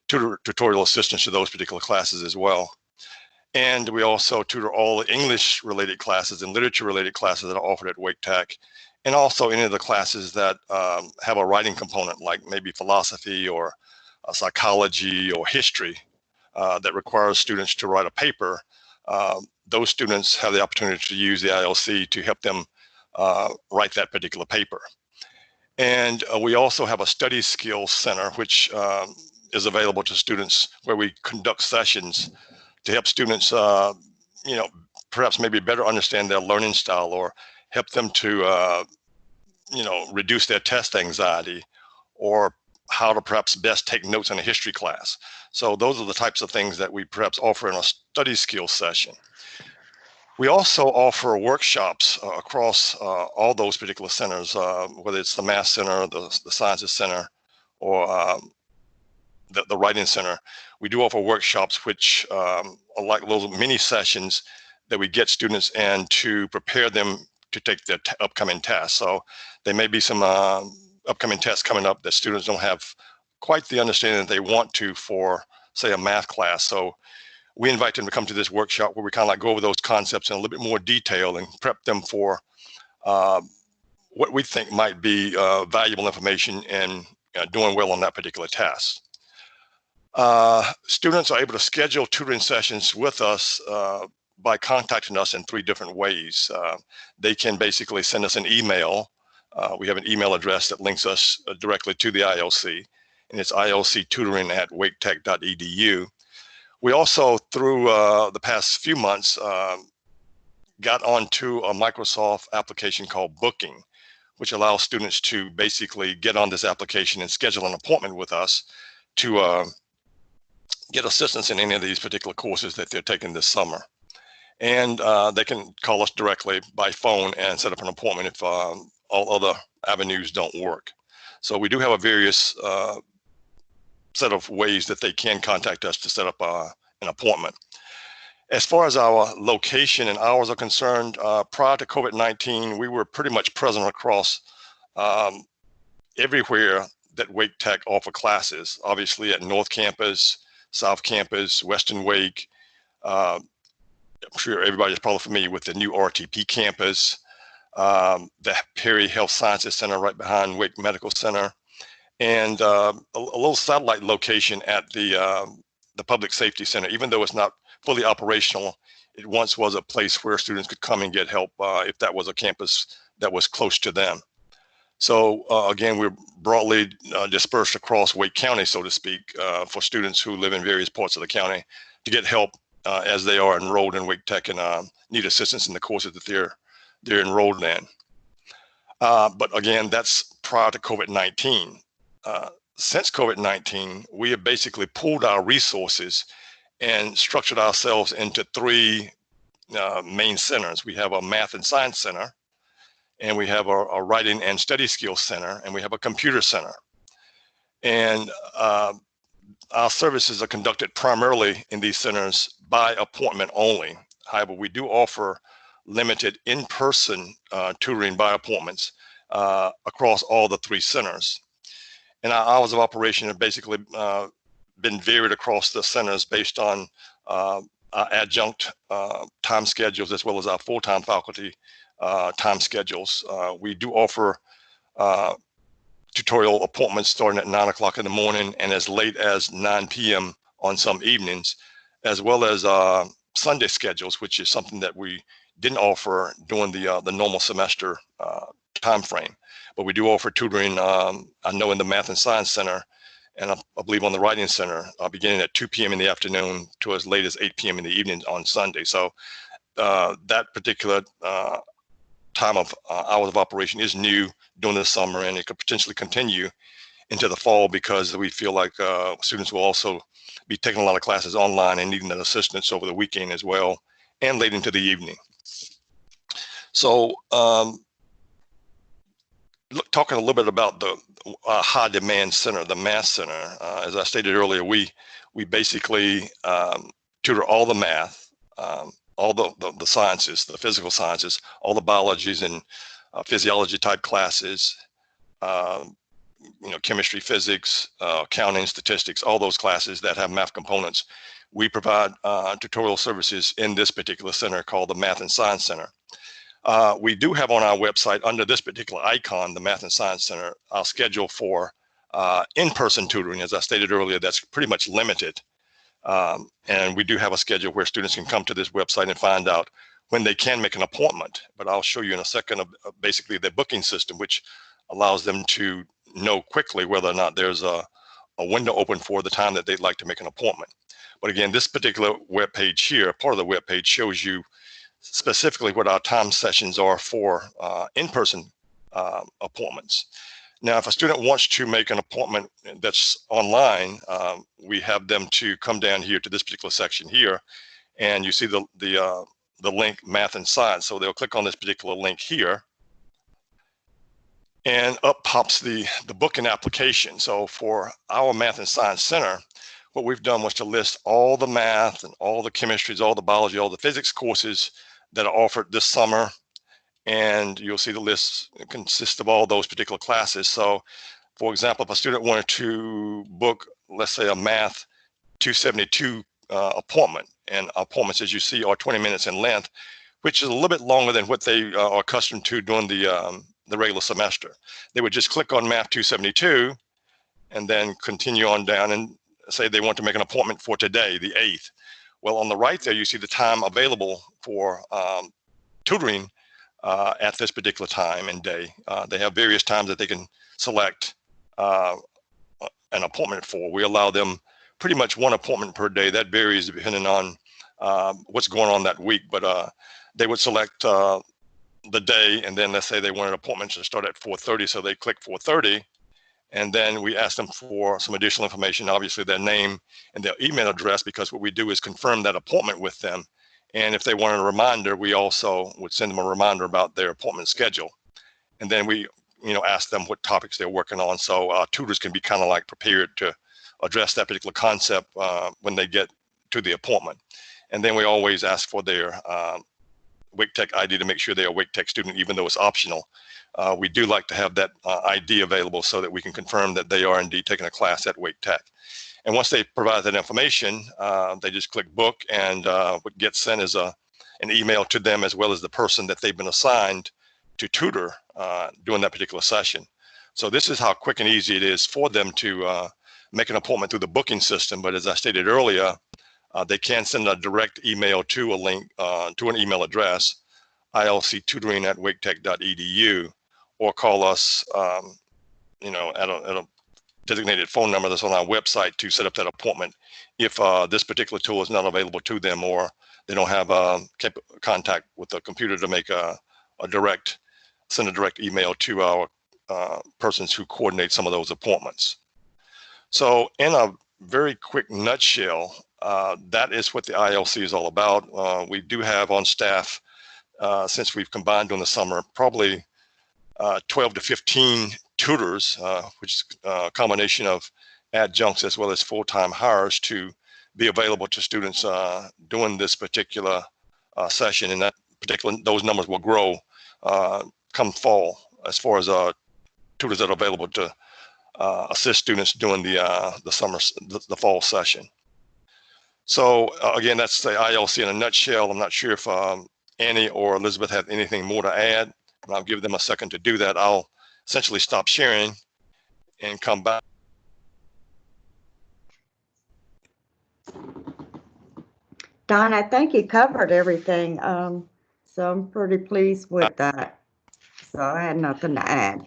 tutorial assistance to those particular classes as well. And we also tutor all the English-related classes and literature-related classes that are offered at Wake Tech, and also any of the classes that have a writing component, like maybe philosophy or psychology or history that requires students to write a paper. Those students have the opportunity to use the ILC to help them write that particular paper. And we also have a study skills center, which is available to students, where we conduct sessions to help students, perhaps maybe better understand their learning style, or help them to, reduce their test anxiety, or how to perhaps best take notes in a history class. So those are the types of things that we perhaps offer in a study skills session. We also offer workshops across all those particular centers, whether it's the Math Center, the Sciences Center, or the Writing Center. We do offer workshops which are like those mini sessions that we get students in to prepare them to take their upcoming tests. So there may be some upcoming tests coming up that students don't have quite the understanding that they want to for, say, a math class. So we invite them to come to this workshop where we kind of like go over those concepts in a little bit more detail and prep them for what we think might be valuable information in doing well on that particular test. Students are able to schedule tutoring sessions with us by contacting us in 3 different ways. They can basically send us an email. We have an email address that links us directly to the ILC, and it's ilctutoring@waketech.edu. We also, through the past few months, got onto a Microsoft application called Booking, which allows students to basically get on this application and schedule an appointment with us to get assistance in any of these particular courses that they're taking this summer. And they can call us directly by phone and set up an appointment if all other avenues don't work. So we do have a various set of ways that they can contact us to set up an appointment. As far as our location and hours are concerned, prior to COVID-19, we were pretty much present across everywhere that Wake Tech offer classes, obviously at North Campus, South Campus, Western Wake. I'm sure everybody's probably familiar with the new RTP campus, the Perry Health Sciences Center right behind Wake Medical Center, and a little satellite location at the Public Safety Center. Even though it's not fully operational, it once was a place where students could come and get help if that was a campus that was close to them. So again, we're broadly dispersed across Wake County, so to speak, for students who live in various parts of the county to get help as they are enrolled in Wake Tech and need assistance in the courses that they're enrolled in. But again, that's prior to COVID-19. Since COVID-19, we have basically pooled our resources and structured ourselves into 3 main centers. We have a Math and Science Center, and we have a Writing and Study Skills Center, and we have a Computer Center. And our services are conducted primarily in these centers by appointment only. However, we do offer limited in-person tutoring by appointments across all the 3 centers. And our hours of operation have basically been varied across the centers based on our adjunct time schedules as well as our full-time faculty time schedules. We do offer tutorial appointments starting at 9 o'clock in the morning and as late as 9 p.m. on some evenings, as well as Sunday schedules, which is something that we didn't offer during the normal semester time frame. But we do offer tutoring, I know in the Math and Science Center, and I believe on the Writing Center, beginning at 2 p.m. in the afternoon to as late as 8 p.m. in the evening on Sunday. So that particular time of hours of operation is new during the summer, and it could potentially continue into the fall because we feel like students will also be taking a lot of classes online and needing that assistance over the weekend as well, and late into the evening. So talking a little bit about the high demand center, the Math Center, as I stated earlier, we basically tutor all the math, all the sciences, the physical sciences, all the biologies and physiology type classes, chemistry, physics, accounting, statistics, all those classes that have math components. We provide tutorial services in this particular center called the Math and Science Center. We do have on our website, under this particular icon, the Math and Science Center, our schedule for in-person tutoring. As I stated earlier, that's pretty much limited. And we do have a schedule where students can come to this website and find out when they can make an appointment. But I'll show you in a second basically the booking system, which allows them to know quickly whether or not there's a window open for the time that they'd like to make an appointment. But again, this particular web page here, part of the web page, shows you specifically what our time sessions are for in-person appointments. Now, if a student wants to make an appointment that's online, we have them to come down here to this particular section here, and you see the link Math and Science. So they'll click on this particular link here, and up pops the booking application. So for our Math and Science Center, what we've done was to list all the math and all the chemistries, all the biology, all the physics courses that are offered this summer. And you'll see the list consists of all those particular classes. So for example, if a student wanted to book, let's say, a Math 272 appointment, and appointments, as you see, are 20 minutes in length, which is a little bit longer than what they are accustomed to during the regular semester. They would just click on Math 272 and then continue on down and say they want to make an appointment for today, the 8th. Well, on the right there, you see the time available for tutoring at this particular time and day. They have various times that they can select an appointment for. We allow them pretty much one appointment per day. That varies depending on what's going on that week, but they would select the day, and then let's say they wanted appointments to start at 4:30, so they click 4:30, and then we ask them for some additional information, obviously their name and their email address, because what we do is confirm that appointment with them. And if they wanted a reminder, we also would send them a reminder about their appointment schedule. And then we, ask them what topics they're working on. So our tutors can be kind of like prepared to address that particular concept when they get to the appointment. And then we always ask for their Wake Tech ID to make sure they're a Wake Tech student, even though it's optional. We do like to have that ID available so that we can confirm that they are indeed taking a class at Wake Tech. And once they provide that information, they just click book, and what gets sent is an email to them, as well as the person that they've been assigned to tutor during that particular session. So this is how quick and easy it is for them to make an appointment through the booking system. But as I stated earlier, they can send a direct email to a link to an email address, ilctutoring@waketech.edu, or call us, at a designated phone number that's on our website to set up that appointment if this particular tool is not available to them, or they don't have contact with the computer to make send a direct email to our persons who coordinate some of those appointments. So in a very quick nutshell, that is what the ILC is all about. We do have on staff, since we've combined during the summer, probably 12 to 15 tutors, which is a combination of adjuncts as well as full-time hires, to be available to students during this particular session. And those numbers will grow come fall, as far as tutors that are available to assist students during the fall session. So again, that's the ILC in a nutshell. I'm not sure if Annie or Elizabeth have anything more to add, and I'll give them a second to do that. I'll essentially stop sharing and come back. Don, I think you covered everything, so I'm pretty pleased with that. So I had nothing to add.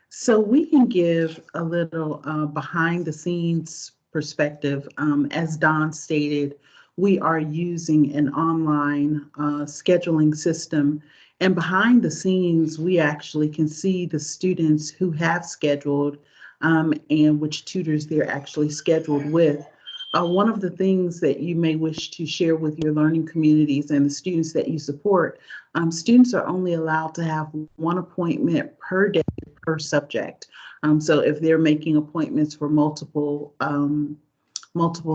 So we can give a little behind the scenes perspective. As Don stated, we are using an online scheduling system, and behind the scenes, we actually can see the students who have scheduled and which tutors they're actually scheduled with. One of the things that you may wish to share with your learning communities and the students that you support, students are only allowed to have one appointment per day per subject. So if they're making appointments for multiple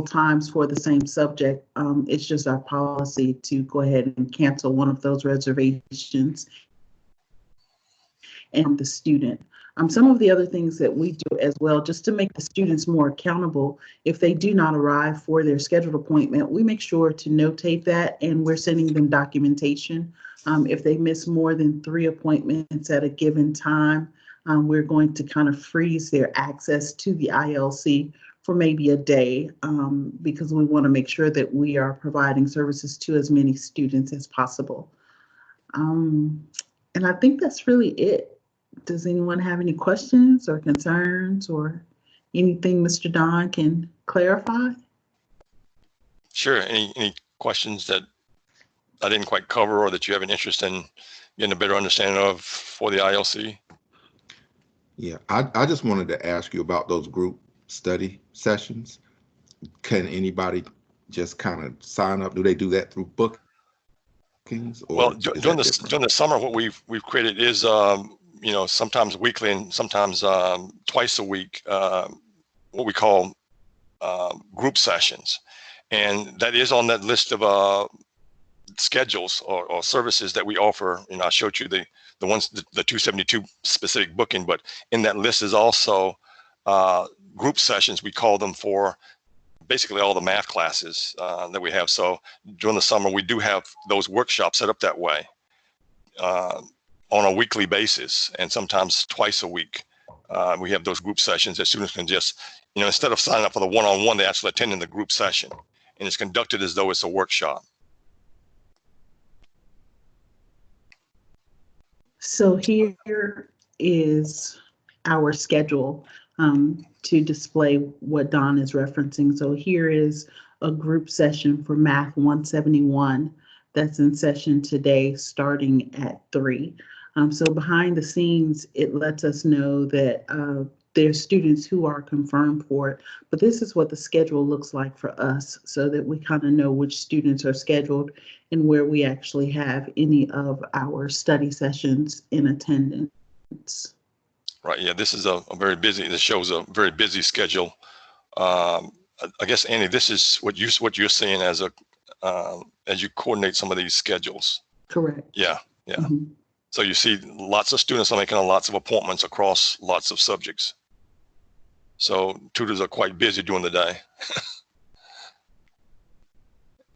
times for the same subject, it's just our policy to go ahead and cancel one of those reservations and the student. Some of the other things that we do as well, just to make the students more accountable, if they do not arrive for their scheduled appointment, we make sure to notate that, and we're sending them documentation. If they miss more than 3 appointments at a given time, we're going to kind of freeze their access to the ILC for maybe a day, because we want to make sure that we are providing services to as many students as possible. And I think that's really it. Does anyone have any questions or concerns or anything Mr. Don can clarify? Sure. Any questions that I didn't quite cover or that you have an interest in getting a better understanding of for the ILC? Yeah, I just wanted to ask you about those group study sessions. Can anybody just kind of sign up? Do they do that through bookings? Or well, during the summer, what we've created is you know, sometimes weekly and sometimes twice a week, what we call group sessions, and that is on that list of schedules or services that we offer. You know, I showed you the ones, the 272 specific booking, but in that list is also group sessions, we call them, for basically all the math classes that we have. So during the summer, we do have those workshops set up that way on a weekly basis, and sometimes twice a week. We have those group sessions that students can just, you know, instead of signing up for the one-on-one, they actually attend in the group session, and it's conducted as though it's a workshop. So here is our schedule to display what Don is referencing. So here is a group session for Math 171 that's in session today starting at 3. So behind the scenes, it lets us know that there's students who are confirmed for it, but this is what the schedule looks like for us, so that we kind of know which students are scheduled and where we actually have any of our study sessions in attendance. Right. Yeah, this is a very busy. This shows a very busy schedule. I guess, Andy, this is what you're seeing as you coordinate some of these schedules. Correct. Yeah. Yeah. Mm-hmm. So you see lots of students are making lots of appointments across lots of subjects. So tutors are quite busy during the day.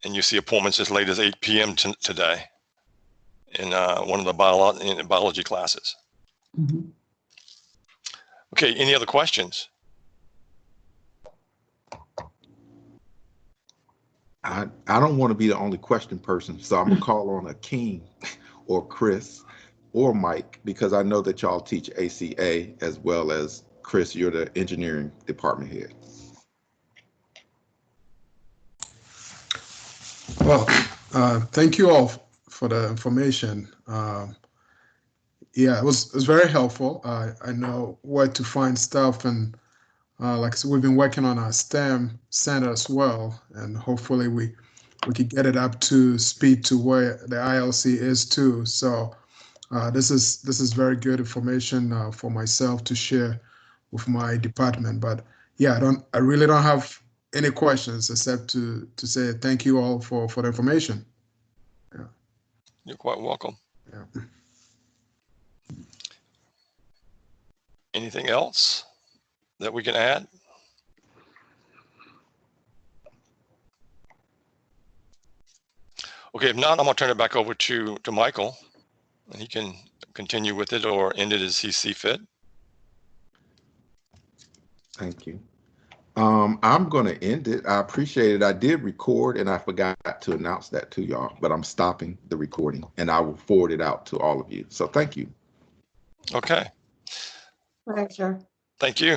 And you see appointments as late as 8 p.m. today in one of the biology classes. Mm-hmm. Okay, any other questions? I don't want to be the only question person, so I'm gonna call on Akeem or Chris or Mike, because I know that y'all teach ACA, as well as Chris, you're the engineering department head. Well, thank you all for the information. Yeah, it was very helpful. I know where to find stuff, and like I said, we've been working on our STEM center as well, and hopefully we could get it up to speed to where the ILC is too. So this is very good information for myself to share with my department. But yeah, I really don't have any questions except to say thank you all for the information. Yeah. You're quite welcome. Yeah. Anything else that we can add? Okay, if not, I'm gonna turn it back over to Michael, and he can continue with it or end it as he sees fit. Thank you. I'm going to end it. I appreciate it. I did record, and I forgot to announce that to y'all, but I'm stopping the recording, and I will forward it out to all of you. So thank you. Okay. Pleasure. Thank you.